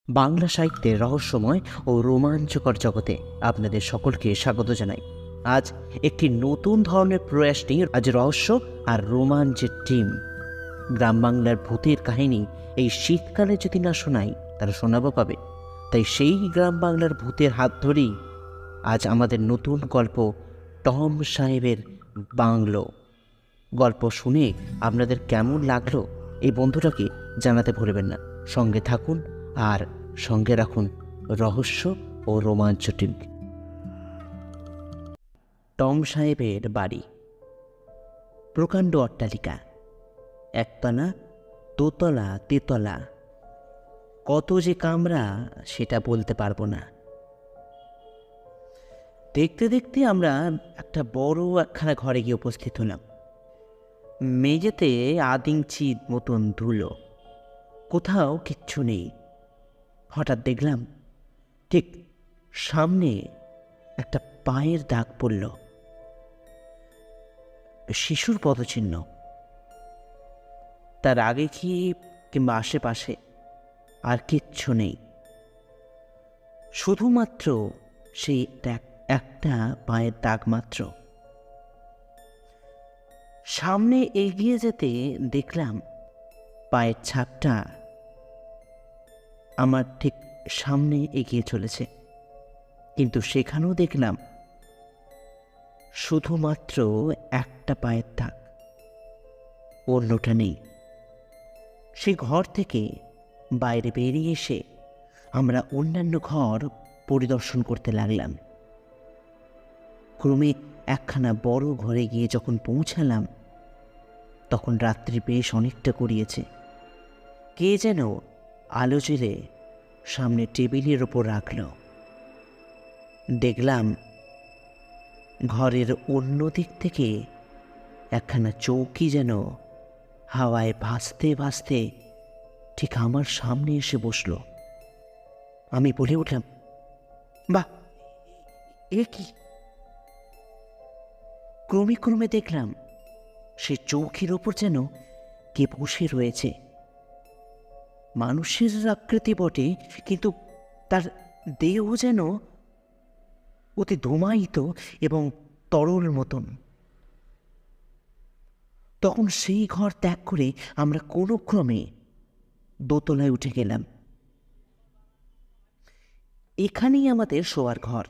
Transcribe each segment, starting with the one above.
বাংলা সাহিত্যের রহস্যময় ও রোমাঞ্চকর জগতে আপনাদের সকলকে স্বাগত জানাই। আজ একটি নতুন ধরনের প্রয়াস নিয়ে আজ রহস্য আর রোমাঞ্চের টিম। গ্রাম বাংলার ভূতের কাহিনী এই শীতকালে যদি না শোনাই তারা শোনাবো পাবে। তাই সেই গ্রাম বাংলার ভূতের হাত ধরেই আজ আমাদের নতুন গল্প টম সাহেবের বাংলো। গল্প শুনে আপনাদের কেমন লাগলো এই বন্ধুটাকে জানাতে ভুলবেন না। সঙ্গে থাকুন আর সঙ্গে রাখুন রহস্য ও রোমাঞ্চ টিম। টম সাহেবের বাড়ি প্রকাণ্ড অট্টালিকা, একতলা, দোতলা, তেতলা, কত যে কামরা সেটা বলতে পারবো না। দেখতে দেখতে আমরা একটা বড় একখানা ঘরে গিয়ে উপস্থিত হলাম। মেঝেতে আদিংচির মতন ধুলো, কোথাও কিচ্ছু নেই। হঠাৎ দেখলাম ঠিক সামনে একটা পায়ের দাগ পড়ল, শিশুর পদচিহ্ন। তার আগে কি কিংবা আশেপাশে আর কিচ্ছু নেই, শুধুমাত্র সেই একটা পায়ের দাগ মাত্র। সামনে এগিয়ে যেতে দেখলাম পায়ের ছাপটা আমার ঠিক সামনে এগিয়ে চলেছে, কিন্তু সেখানেও দেখলাম শুধুমাত্র একটা পায়ের দাগ, অন্যটা নেই। সেই ঘর থেকে বাইরে বেরিয়ে এসে আমরা অন্যান্য ঘর পরিদর্শন করতে লাগলাম। ক্রমে একখানা বড় ঘরে গিয়ে যখন পৌঁছালাম তখন রাত্রি বেশ অনেকটা গড়িয়েছে। কে যেন আলো জ্বেলে সামনে টেবিলের ওপর রাখল। দেখলাম ঘরের অন্য দিক থেকে একখানা চৌকি যেন হাওয়ায় ভাসতে ভাসতে ঠিক আমার সামনে এসে বসল। আমি বলে উঠলাম, বাহ, এ কি! ক্রমে ক্রমে দেখলাম সে চৌকির ওপর যেন কে বসে রয়েছে। মানুষের আকৃতি বটে, কিন্তু তার দেহ যেন অতি ধূমায়িত এবং তরল মতন। তখন সেই ঘর ত্যাগ করে আমরা কোনো ক্রমে দোতলায় উঠে গেলাম। এখানেই আমাদের শোয়ার ঘর,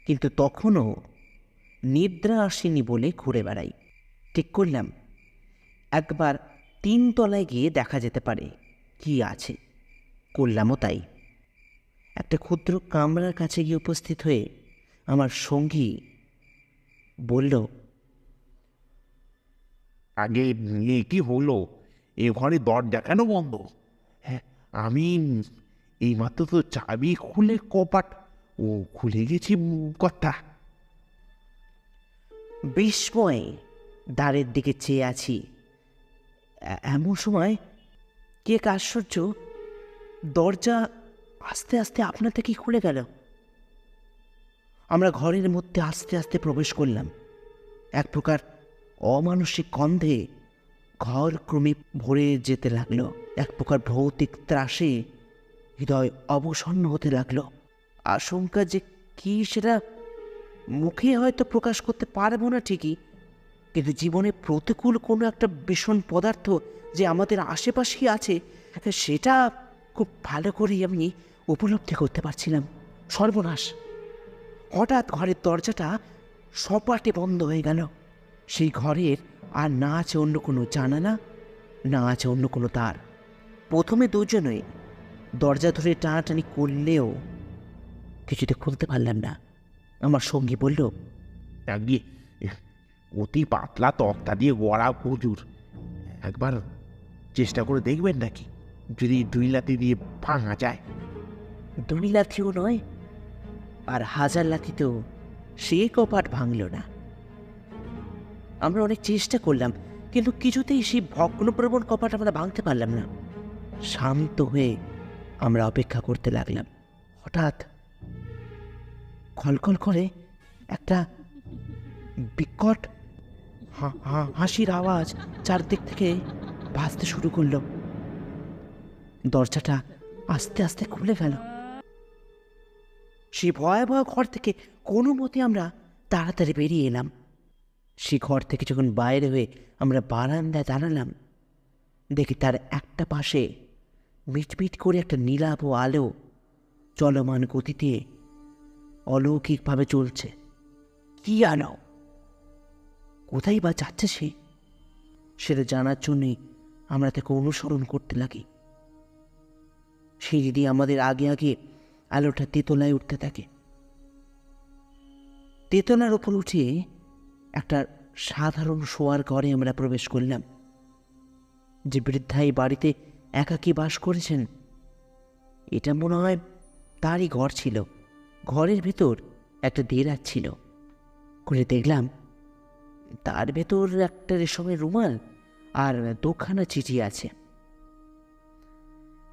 কিন্তু তখনও নিদ্রা আসেনি বলে ঘুরে বেড়াই। ঠিক করলাম একবার 3 তলায় গিয়ে দেখা যেতে পারে কি আছে। করলামও তাই। একটা ক্ষুদ্র কামরার কাছে গিয়ে উপস্থিত হয়ে আমার সঙ্গী বলল, আগে কি হলো? এ ঘরে দরজা কেন বন্ধ? হ্যাঁ, আমি এইমাত্র তো চাবি খুলে কপাট খুলে গেছি কথা। বিস্ময়ে দ্বারের দিকে চেয়ে আছি। এমন সময় কি এক আশ্চর্য, দরজা আস্তে আস্তে আপনা থেকেই খুলে গেল। আমরা ঘরের মধ্যে আস্তে আস্তে প্রবেশ করলাম। এক প্রকার অমানসিক গন্ধে ঘর ক্রমে ভরে যেতে লাগলো। এক প্রকার ভৌতিক ত্রাসে হৃদয় অবসন্ন হতে লাগলো। আশঙ্কা যে কি সেটা মুখে হয়তো প্রকাশ করতে পারবো না ঠিকই, কিন্তু জীবনে প্রতিকূল কোনো একটা ভীষণ পদার্থ যে আমাদের আশেপাশেই আছে সেটা খুব ভালো করেই আমি উপলব্ধি করতে পারছিলাম। সর্বনাশ! হঠাৎ ঘরের দরজাটা সপাটে বন্ধ হয়ে গেল। সেই ঘরের আর না আছে অন্য কোনো জানালা, না আছে অন্য কোনো দ্বার। প্রথমে দুজনে দরজা ধরে টানাটানি করলেও কিছুতে খুলতে পারলাম না। আমার সঙ্গী বলল, আগে অতি পাতলা তক্তা দিয়ে গড়া প্রচুর, একবার চেষ্টা করে দেখবেন নাকি? যদি 2 লাথি দিয়ে ভাঙা যায়। 2 লাথিও নয়, আর 1000 লাথিতেও সে কপাট ভাঙল না। আমরা অনেক চেষ্টা করলাম, কিন্তু কিছুতেই সেই ভগ্নপ্রবণ কপাট আমরা ভাঙতে পারলাম না। শান্ত হয়ে আমরা অপেক্ষা করতে লাগলাম। হঠাৎ খলখল করে একটা বিকট হাসির আওয়াজ চারদিক থেকে ভাসতে শুরু করলো। দরজাটা আস্তে আস্তে খুলে গেল। সেই ভয়াবহ ঘর থেকে কোনো মতে আমরা তাড়াতাড়ি বেরিয়ে এলাম। সে ঘর থেকে যখন বাইরে হয়ে আমরা বারান্দায় দাঁড়ালাম, দেখি তার একটা পাশে মিটমিট করে একটা নীলাভ আলো চলমান গতিতে অলৌকিকভাবে চলছে। কি আলো, কোথায় বা যাচ্ছে সেটা জানার জন্যে আমরা তাকে অনুসরণ করতে লাগি। সিঁড়ি দিয়ে আমাদের আগে আগে আলোটা তেতলায় উঠতে থাকে। তেতলার ওপর উঠে একটা সাধারণ শোয়ার ঘরে আমরা প্রবেশ করলাম। যে বৃদ্ধা এই বাড়িতে একাকী বাস করেছেন, এটা মনে হয় তারই ঘর ছিল। ঘরের ভেতর একটা দেরাজ ছিল। করে দেখলাম তার ভেতর একটা রেশমের রুমাল আর দুখানা চিঠি আছে।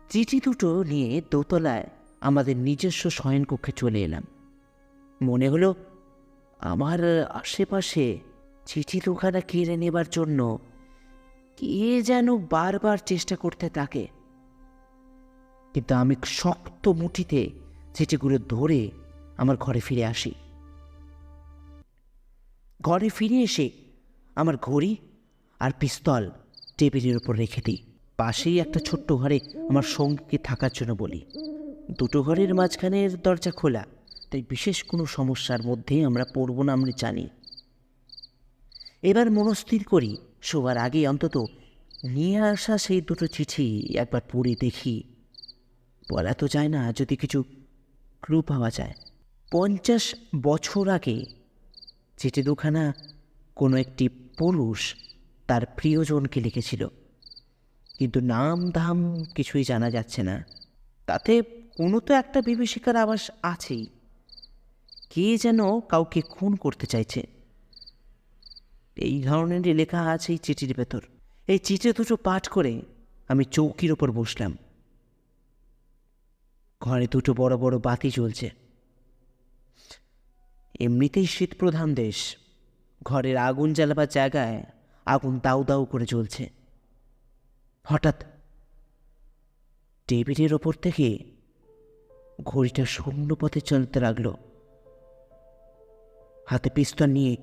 চিঠি দুটো নিয়ে দোতলায় আমাদের নিজস্ব শয়নকক্ষে চলে এলাম। মনে হলো আমার আশেপাশে চিঠি দুখানা কেড়ে নেবার জন্য কে যেন বারবার চেষ্টা করতে থাকে। কিন্তু আমি শক্ত মুঠিতে চিঠিগুলো ধরে আমার ঘরে ফিরে আসি। ঘরে ফিরে এসে আমার ঘড়ি আর পিস্তল টেবিলের উপর রেখে দিই। পাশেই একটা ছোট্ট ঘরে আমার সঙ্গীকে থাকার জন্য বলি। দুটো ঘরের মাঝখানের দরজা খোলা, তাই বিশেষ কোনো সমস্যার মধ্যে আমরা পড়ব না, আমরা জানি। এবার মনস্থির করি শোবার আগে অন্তত নিয়ে আসা সেই দুটো চিঠি একবার পড়ে দেখি। বলা তো যায় না, যদি কিছু ক্লু পাওয়া যায়। 50 বছর আগে চিঠি দুখানা কোনো একটি পুরুষ তার প্রিয়জনকে লিখেছিল, কিন্তু নাম ধাম কিছুই জানা যাচ্ছে না। তাতে কোনো তো একটা বিভীষিকার আভাস আছেই। কে যেন কাউকে খুন করতে চাইছে, এই ধরনেরই লেখা আছে এই চিঠির ভেতর। এই চিঠি দুটো পাঠ করে আমি চৌকির ওপর বসলাম। ঘরে দুটো বড় বড় বাতি জ্বলছে। এমনিতেই শীতপ্রধান দেশ, ঘরের আগুন জ্বালাবার জায়গায় আগুন দাউ দাউ করে জ্বলছে। হঠাৎ টেবিলের ওপর থেকে ঘড়িটা শূন্য পথে চলতে লাগলো। হাতে পিস্তল নিয়ে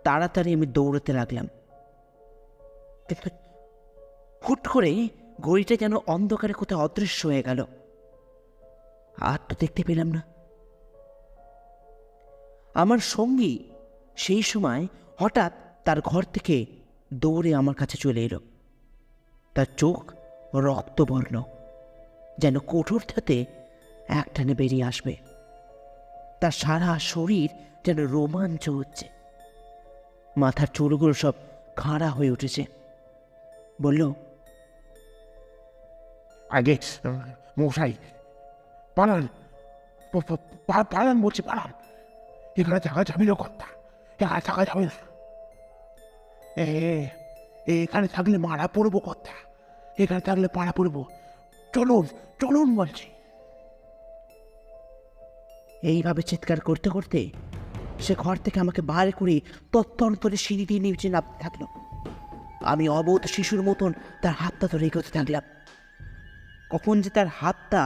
তাড়াতাড়ি আমি দৌড়াতে লাগলাম, কিন্তু হুট করে ঘড়িটা যেন অন্ধকারে কোথাও অদৃশ্য হয়ে গেল। আর তো দেখতে পেলাম না। আমার সঙ্গী সেই সময় হঠাৎ তার ঘর থেকে দৌড়ে আমার কাছে চলে এলো। তার চোখ রক্তবর্ণ, যেন কঠোর থেকে একটানে বেরিয়ে আসবে। তার সারা শরীর যেন রোমাঞ্চ হচ্ছে। মাথার চুলগুলো সব খাড়া হয়ে উঠেছে। বলল, আগে মশাই পালান, পালান বলছি, পালান। এখানে থাকা যাবে না, কথা এখানে থাকা যাবে না। এখানে থাকলে মারা পড়বো, কথা এখানে থাকলে মারা পড়বো। চলুন চলুন বলছি। এইভাবে চিৎকার করতে করতে সে ঘর থেকে আমাকে বার করে তত্তরে সিঁড়ি দিয়ে নিচে নামতে থাকলো। আমি অবোধ শিশুর মতন তার হাতটা ধরে এগোতে থাকলাম। কখন যে তার হাতটা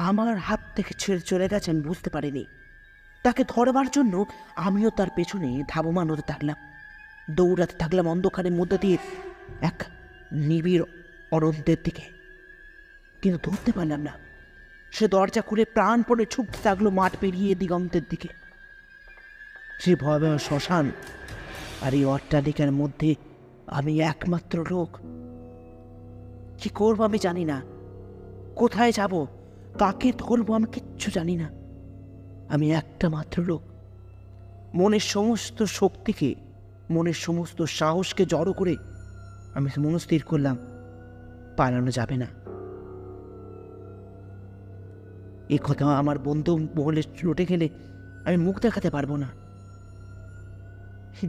আমার হাত থেকে ছেড়ে চলে গেছে আমি বুঝতে পারিনি। তাকে ধরবার জন্য আমিও তার পেছনে ধাবমান হতে থাকলাম। দৌড়াতে থাকলাম অন্ধকারের মধ্যে দিয়ে এক নিবিড় অনন্তের দিকে, কিন্তু ধরতে পারলাম না। সে দরজা খুলে প্রাণপণে ছুটতে থাকলো মাঠ পেরিয়ে দিগন্তের দিকে। সে ভয়াবহ শ্মশান আর এই অট্টালিকার মধ্যে আমি একমাত্র লোক। কি করবো আমি জানি না, কোথায় যাব, কাকে ধরবো আমি কিচ্ছু জানি না। আমি একটা মাত্র লোক। মনের সমস্ত শক্তিকে, মনের সমস্ত সাহসকে জড়ো করে আমি মনস্থির করলাম পালানো যাবে না। এ কথা আমার বন্ধু মহলে লুটে গেলে আমি মুখ দেখাতে পারবো না।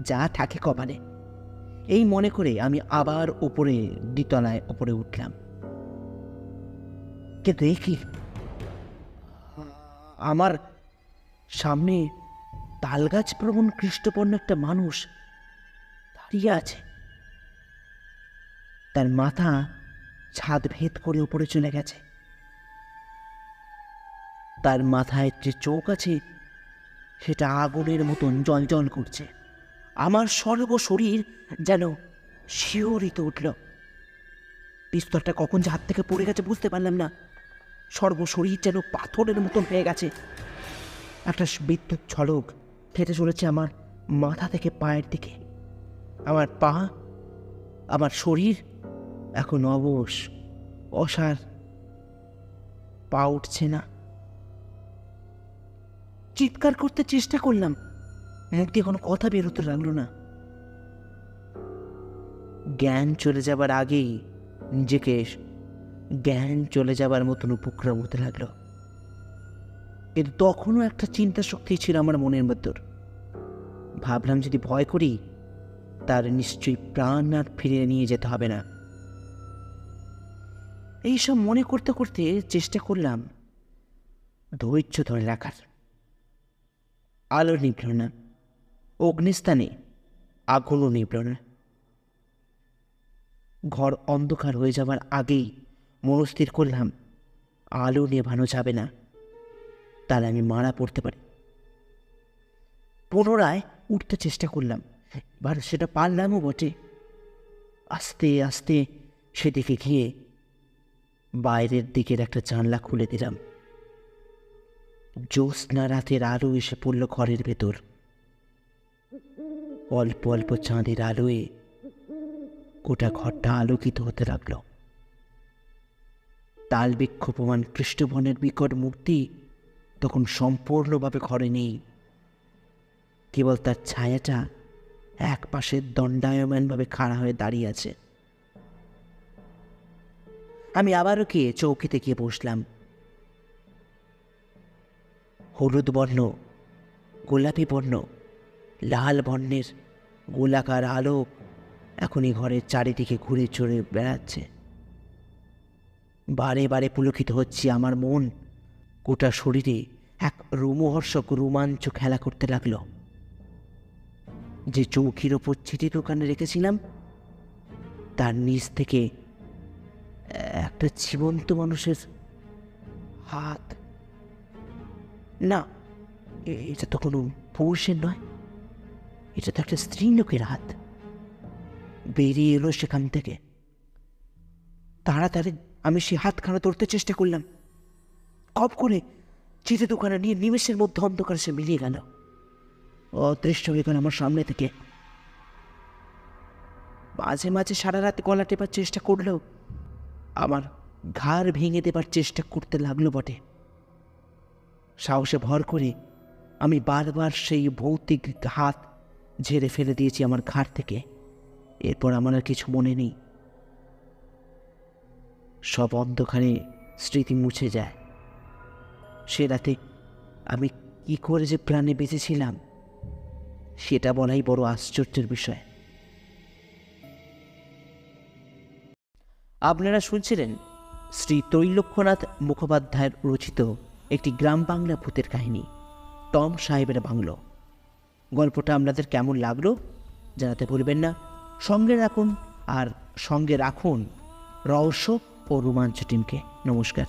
যা থাকে কপালে, এই মনে করে আমি আবার ওপরে দ্বিতলায় ওপরে উঠলাম। কিন্তু কি আমার সামনে তালগাছ প্রবণ কৃষ্টপর্ণ একটা মানুষ দাঁড়িয়ে আছে। তার মাথা ছাদ ভেদ করে উপরে চলে গেছে। তার মাথায় যে চোখ আছে সেটা আগুনের মতন জ্বলজ্বল করছে। আমার সর্ব শরীর যেন শিহরিত উঠল। পিস্তলটা কখন যে হাত থেকে পড়ে গেছে বুঝতে পারলাম না। সর্বশরীর যেন পাথরের মতন হয়ে গেছে। একটা বিদ্যুৎ ঝলক ফেটে চলেছে আমার মাথা থেকে পায়ের দিকে। আমার পা, আমার শরীর এখন অবশ, অসার, পা উঠছে না। চিৎকার করতে চেষ্টা করলাম, মুখ দিয়ে কোনো কথা বেরোতে লাগলো না। জ্ঞান চলে যাবার আগেই নিজেকে জ্ঞান চলে যাবার মতন উপক্রম হতে লাগলো। কিন্তু তখনও একটা চিন্তা শক্তি ছিল আমার মনের ভেতর। ভাবলাম যদি ভয় করি তার নিশ্চয়ই প্রাণ আর ফিরিয়ে নিয়ে যেতে হবে না। এইসব মনে করতে করতে চেষ্টা করলাম ধৈর্য ধরে রাখার। আলো নিভল না, অগ্নিস্থানে আগুনও নিভল না। ঘর অন্ধকার হয়ে যাবার আগেই মনস্থির করলাম আলো নেভানো যাবে না, তাহলে আমি মারা পড়তে পারি। পুনরায় উঠতে চেষ্টা করলাম, এবার সেটা পারলামও বটে। আস্তে আস্তে সেদিকে গিয়ে বাইরের দিকের একটা জানলা খুলে দিলাম। জ্যোৎস্না রাতের আলো এসে পড়ল ঘরের ভেতর। অল্প অল্প চাঁদের আলোয় গোটা ঘরটা আলোকিত হতে লাগলো। তাল বিক্ষোভমান কৃষ্ণবনের বিকট মূর্তি তখন সম্পূর্ণভাবে ঘরে নেই। কেবল তার ছায়াটা এক পাশে দণ্ডায়মানভাবে খাড়া হয়ে দাঁড়িয়ে আছে। আমি আবারও গিয়ে চৌকিতে গিয়ে বসলাম। হলুদ বর্ণ, গোলাপি বর্ণ, লাল বর্ণের গোলাকার আলোক এখনই ঘরের চারিদিকে ঘুরে চড়ে বেড়াচ্ছে। বারে বারে পুলকিত হচ্ছে আমার মন। গোটা শরীরে এক রোমহর্ষক রোমাঞ্চ খেলা করতে লাগলো। যে চৌকির ওপর চিঠি দোকানে রেখেছিলাম তার নিচ থেকে একটা জীবন্ত মানুষের হাত, না এটা তো কোনো পুরুষের নয়, এটা তো একটা স্ত্রী লোকের হাত, বেরিয়ে এলো সেখান থেকে। তাড়াতাড়ি আমি সে হাতখানা ধরতে চেষ্টা করলাম। কপ করে চিঠি দোকানে নিয়ে নিমেষের মধ্যে অন্ধকার সে মিলিয়ে গেল, অদৃশ্য হয়ে গেল আমার সামনে থেকে। মাঝে মাঝে সারা রাত গলা টেপার চেষ্টা করলেও আমার ঘাড় ভেঙে দেবার চেষ্টা করতে লাগলো বটে। সাহসে ভর করে আমি বারবার সেই ভৌতিক হাত ঝেড়ে ফেলে দিয়েছি আমার ঘাড় থেকে। এরপর আমার আর কিছু মনে নেই। সব অন্ধকারে স্মৃতি মুছে যায়। সে রাতে আমি কি করে যে প্রাণে বেঁচেছিলাম সেটা বলাই বড় আশ্চর্যের বিষয়। আপনারা শুনছিলেন শ্রী ত্রৈলোক্যনাথ মুখোপাধ্যায়ের রচিত একটি গ্রাম বাংলা ভূতের কাহিনী, টম সাহেবের বাংলো। গল্পটা আপনাদের কেমন লাগলো জানাতে ভুলবেন না। সঙ্গে রাখুন রহস্য ও রোমাঞ্চ টিমকে। নমস্কার।